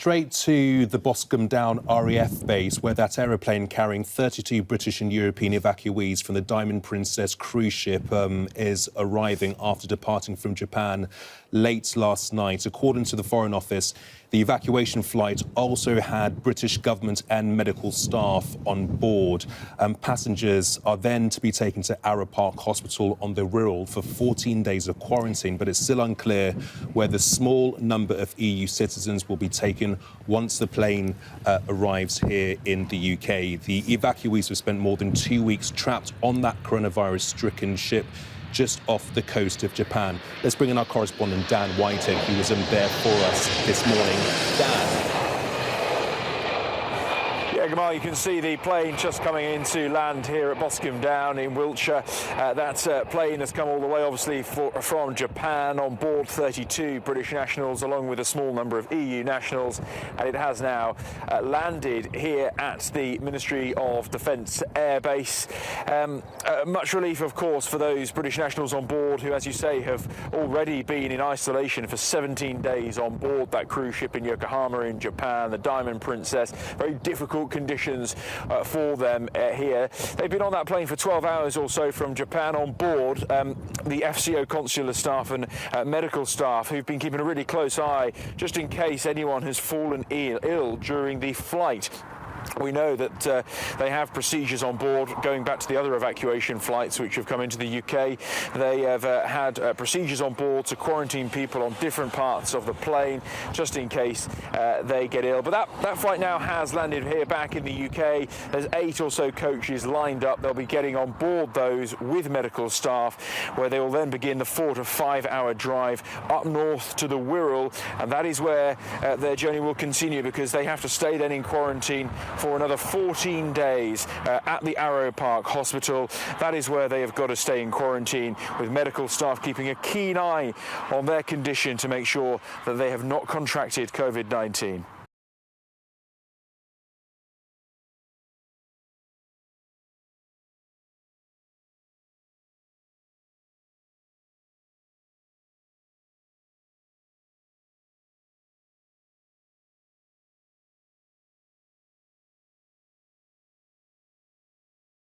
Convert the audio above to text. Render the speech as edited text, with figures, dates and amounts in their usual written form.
straight to the Boscombe Down RAF base, where that aeroplane carrying 32 British and European evacuees from the Diamond Princess cruise ship is arriving after departing from Japan late last night. According to the Foreign Office, the evacuation flight also had British government and medical staff on board. Passengers are then to be taken to Arrow Park Hospital on the Wirral for 14 days of quarantine, but it's still unclear where the small number of EU citizens will be taken once the plane arrives here in the UK. The evacuees have spent more than 2 weeks trapped on that coronavirus-stricken ship just off the coast of Japan. Let's bring in our correspondent, Dan Whiting, who was in there for us this morning. Dan. Yeah, Gamal, you can see the plane just coming into land here at Boscombe Down in Wiltshire. That plane has come all the way, obviously, from Japan, on board 32 British nationals, along with a small number of EU nationals, and it has now landed here at the Ministry of Defence Air Base. Much relief, of course, for those British nationals on board who, as you say, have already been in isolation for 17 days on board that cruise ship in Yokohama in Japan, the Diamond Princess. Very difficult conditions for them here. They've been on that plane for 12 hours or so from Japan on board. The FCO consular staff and medical staff who've been keeping a really close eye just in case anyone has fallen ill during the flight. We know that they have procedures on board going back to the other evacuation flights which have come into the UK. They have had procedures on board to quarantine people on different parts of the plane just in case they get ill. But that flight now has landed here back in the UK. There's 8 or so coaches lined up. They'll be getting on board those with medical staff, where they will then begin the 4 to 5 hour drive up north to the Wirral, and that is where their journey will continue, because they have to stay then in quarantine for another 14 days at the Arrow Park Hospital. That is where they have got to stay in quarantine, with medical staff keeping a keen eye on their condition to make sure that they have not contracted COVID-19.